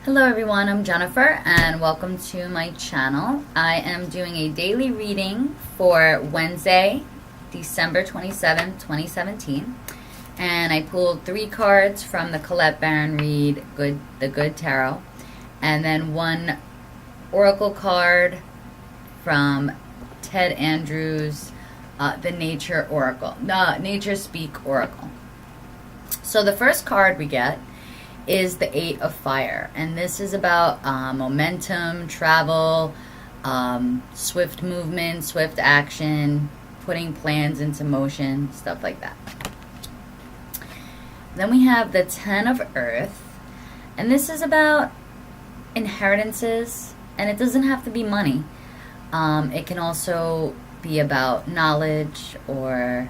Hello everyone, I'm Jennifer and welcome to my channel. I am doing a daily reading for Wednesday, December 27, 2017. And I pulled 3 cards from the Colette Baron Reid The Good Tarot, and then 1 oracle card from Ted Andrews, the Nature Oracle, the Nature Speak Oracle. So the first card we get is the 8 of Fire, and this is about momentum, travel, swift movement, swift action, putting plans into motion, stuff like that. Then we have the 10 of Earth, and this is about inheritances, and it doesn't have to be money. It can also be about knowledge or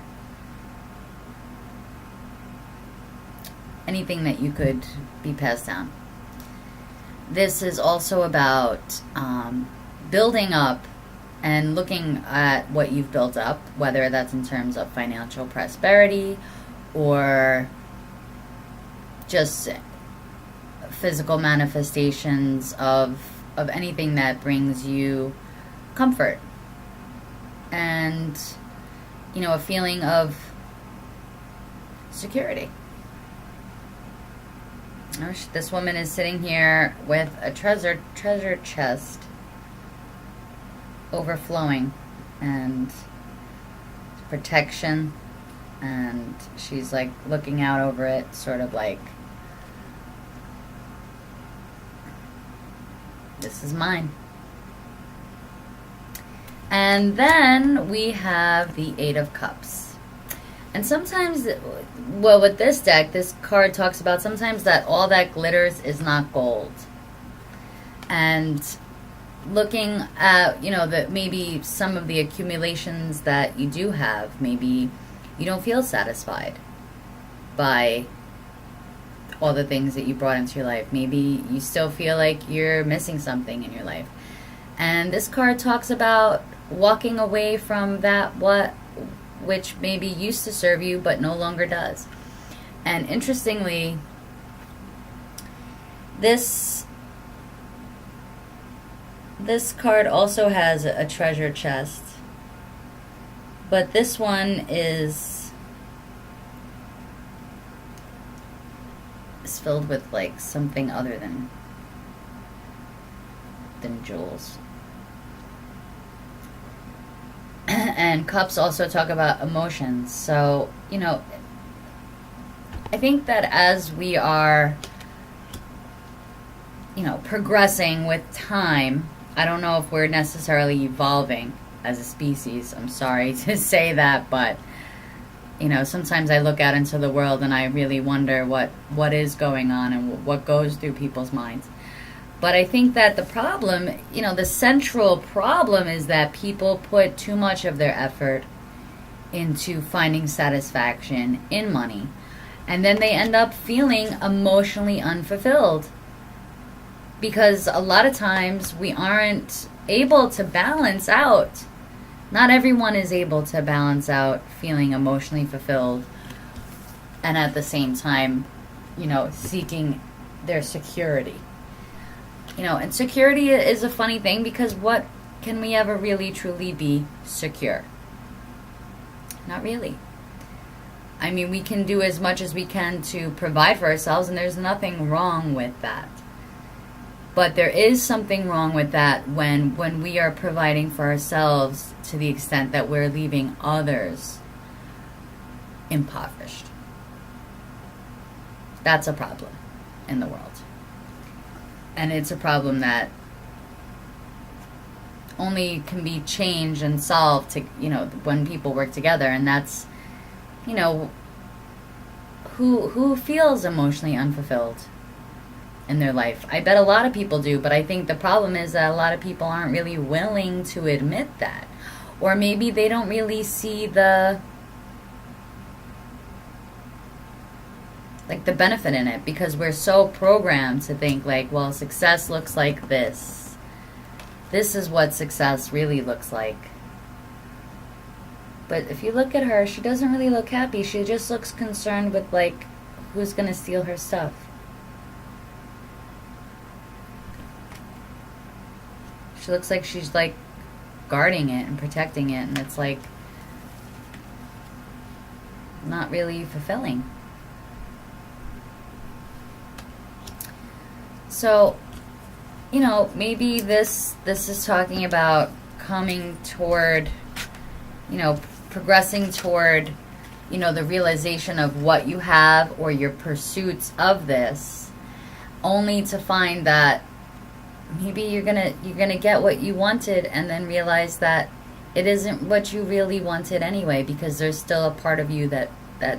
anything that you could be passed down. This is also about building up and looking at what you've built up, whether that's in terms of financial prosperity or just physical manifestations of anything that brings you comfort and, you know, a feeling of security. This woman is sitting here with a treasure chest overflowing and protection, and she's like looking out over it, sort of like, this is mine. And then we have the 8 of Cups. And sometimes, well, with this deck, this card talks about sometimes that all that glitters is not gold. And looking at, you know, that maybe some of the accumulations that you do have, maybe you don't feel satisfied by all the things that you brought into your life. Maybe you still feel like you're missing something in your life. And this card talks about walking away from that which maybe used to serve you but no longer does. And interestingly, this card also has a treasure chest, but this one is filled with like something other than jewels. And cups also talk about emotions. So, you know, I think that as we are, you know, progressing with time, I don't know if we're necessarily evolving as a species. I'm sorry to say that, but, you know, sometimes I look out into the world and I really wonder what is going on and what goes through people's minds. But I think that the problem, you know, the central problem is that people put too much of their effort into finding satisfaction in money. And then they end up feeling emotionally unfulfilled. Because a lot of times we aren't able to balance out. Not everyone is able to balance out feeling emotionally fulfilled and at the same time, you know, seeking their security. You know, and security is a funny thing, because what can we ever really truly be secure? Not really. I mean, we can do as much as we can to provide for ourselves, and there's nothing wrong with that. But there is something wrong with that when we are providing for ourselves to the extent that we're leaving others impoverished. That's a problem in the world. And it's a problem that only can be changed and solved to, you know, when people work together. And that's, you know, who feels emotionally unfulfilled in their life. I bet a lot of people do, but I think the problem is that a lot of people aren't really willing to admit that. Or maybe they don't really see the benefit in it, because we're so programmed to think like, well, success looks like this. This is what success really looks like. But if you look at her, she doesn't really look happy. She just looks concerned with, like, who's going to steal her stuff. She looks like she's like guarding it and protecting it, and it's like not really fulfilling. So, you know, maybe this is talking about coming toward, you know, progressing toward, you know, the realization of what you have or your pursuits of this, only to find that maybe you're gonna get what you wanted and then realize that it isn't what you really wanted anyway, because there's still a part of you that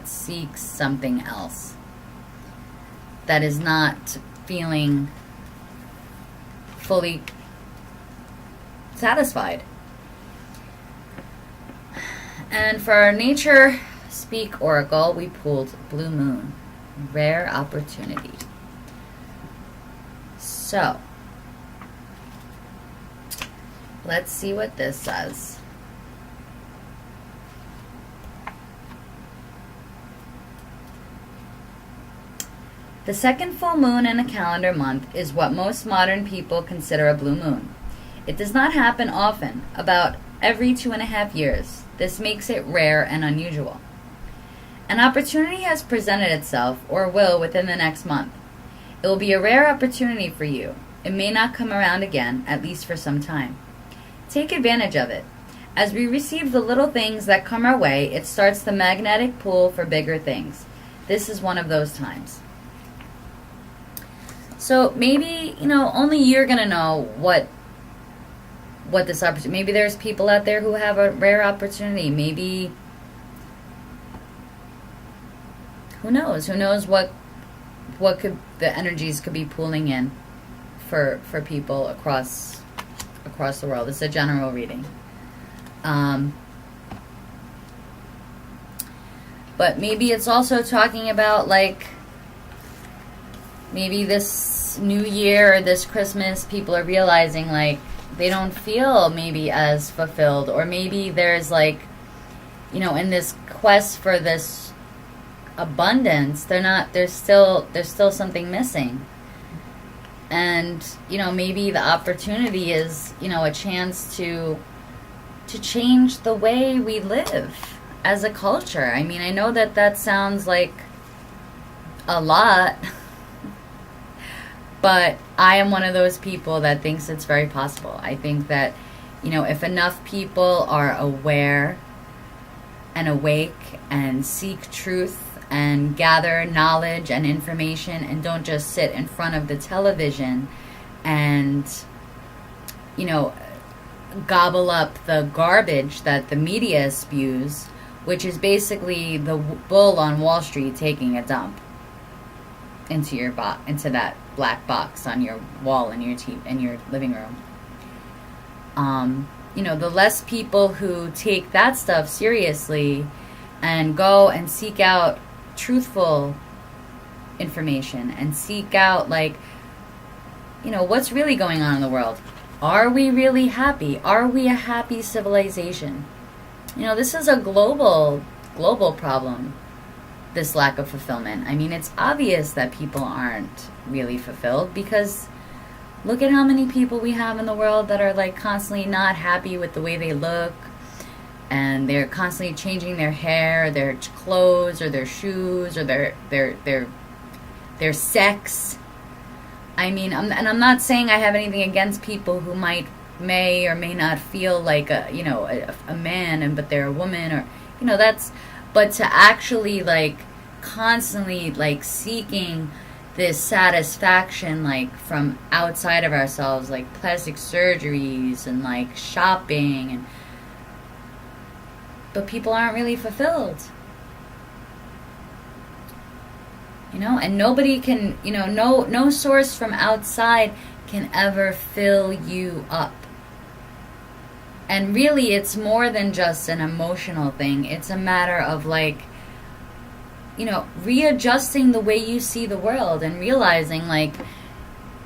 seeks something else, that is not feeling fully satisfied. And for our Nature Speak Oracle, we pulled Blue Moon, Rare Opportunity. So, let's see what this says. The second full moon in a calendar month is what most modern people consider a blue moon. It does not happen often, about every 2.5 years. This makes it rare and unusual. An opportunity has presented itself, or will, within the next month. It will be a rare opportunity for you. It may not come around again, at least for some time. Take advantage of it. As we receive the little things that come our way, it starts the magnetic pull for bigger things. This is one of those times. So maybe, you know, only you're going to know what this opportunity, maybe there's people out there who have a rare opportunity. Maybe, who knows what could, the energies could be pulling in for people across the world. It's a general reading. But maybe it's also talking about, like, maybe this new year or this Christmas, people are realizing, like, they don't feel maybe as fulfilled, or maybe there's, like, you know, in this quest for this abundance, there's still something missing. And, you know, maybe the opportunity is, you know, a chance to change the way we live as a culture. I mean, I know that sounds like a lot, but I am one of those people that thinks it's very possible. I think that, you know, if enough people are aware and awake and seek truth and gather knowledge and information and don't just sit in front of the television and, you know, gobble up the garbage that the media spews, which is basically the bull on Wall Street taking a dump into your into that black box on your wall in your living room. You know, the less people who take that stuff seriously and go and seek out truthful information and seek out, like, you know, what's really going on in the world. Are we really happy? Are we a happy civilization? You know, this is a global problem, this lack of fulfillment. I mean, it's obvious that people aren't really fulfilled, because look at how many people we have in the world that are, like, constantly not happy with the way they look, and they're constantly changing their hair, their clothes, or their shoes, or their sex. I mean, I'm not saying I have anything against people who may or may not feel like a man, but they're a woman, or, you know, but to actually, like, constantly, like, seeking this satisfaction, like, from outside of ourselves, like plastic surgeries and, like, shopping, but people aren't really fulfilled. You know, and nobody can, you know, no source from outside can ever fill you up. And really, it's more than just an emotional thing. It's a matter of, like, you know, readjusting the way you see the world and realizing, like,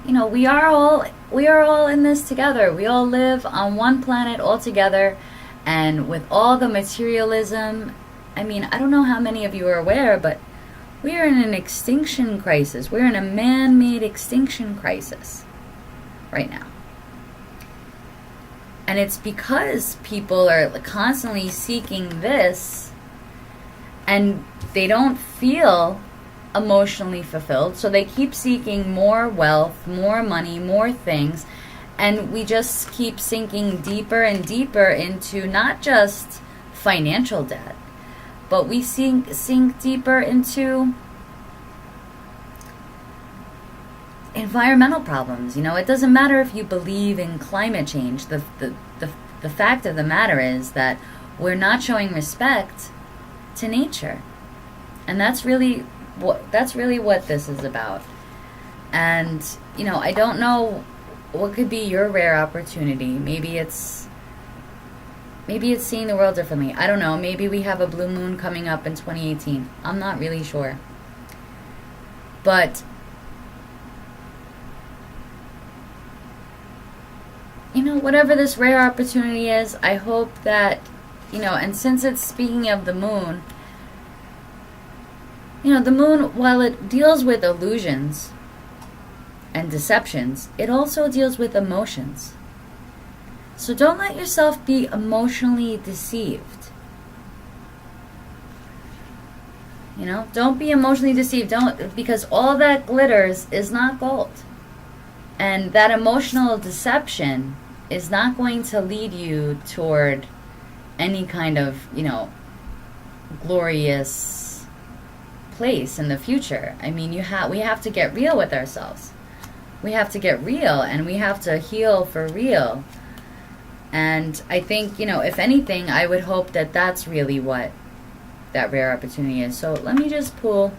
you know, we are all in this together. We all live on one planet all together, and with all the materialism, I mean, I don't know how many of you are aware, but we are in an extinction crisis. We're in a man-made extinction crisis right now. And it's because people are constantly seeking this and they don't feel emotionally fulfilled. So they keep seeking more wealth, more money, more things. And we just keep sinking deeper and deeper into not just financial debt, but we sink deeper into environmental problems. You know, it doesn't matter if you believe in climate change. The fact of the matter is that we're not showing respect to nature, and that's really what this is about. And you know, I don't know what could be your rare opportunity. Maybe it's seeing the world differently. I don't know. Maybe we have a blue moon coming up in 2018. I'm not really sure, but you know, whatever this rare opportunity is, I hope that, you know, and since it's speaking of the moon, you know, the moon, while it deals with illusions and deceptions, it also deals with emotions. So don't let yourself be emotionally deceived. You know, don't be emotionally deceived. Because all that glitters is not gold. And that emotional deception is not going to lead you toward any kind of, you know, glorious place in the future. I mean, we have to get real with ourselves. We have to get real, and we have to heal for real. And I think, you know, if anything, I would hope that that's really what that rare opportunity is. So let's just pull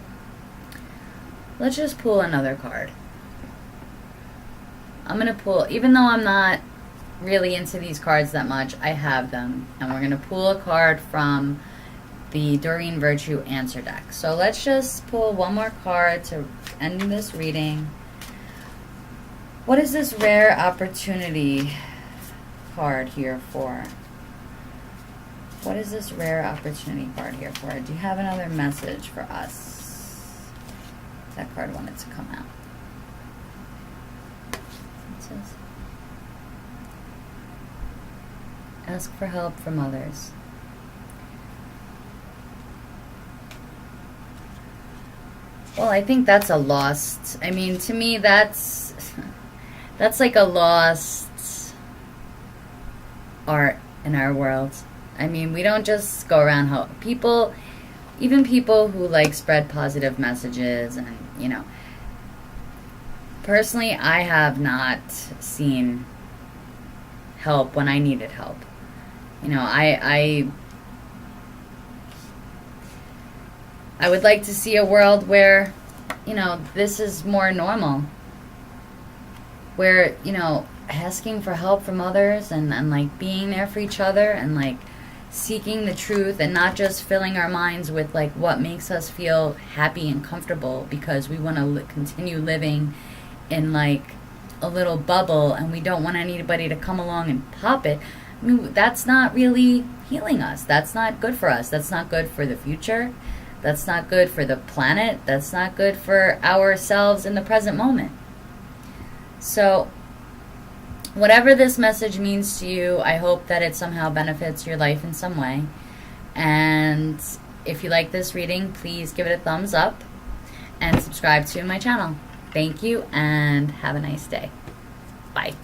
another card. I'm going to pull, even though I'm not really into these cards that much, I have them. And we're going to pull a card from the Doreen Virtue answer deck. So let's just pull one more card to end this reading. What is this rare opportunity card here for? What is this rare opportunity card here for? Do you have another message for us? That card wanted to come out. It says, ask for help from others. Well, I think that's a lost, I mean, to me, that's like a lost art in our world. I mean, we don't just go around even people who like spread positive messages, and, you know, personally, I have not seen help when I needed help. You know, I would like to see a world where, you know, this is more normal. Where, you know, asking for help from others and like being there for each other and like seeking the truth and not just filling our minds with like what makes us feel happy and comfortable because we want to continue living in like a little bubble and we don't want anybody to come along and pop it. I mean, that's not really healing us. That's not good for us. That's not good for the future. That's not good for the planet. That's not good for ourselves in the present moment. So, whatever this message means to you, I hope that it somehow benefits your life in some way. And if you like this reading, please give it a thumbs up and subscribe to my channel. Thank you and have a nice day. Bye.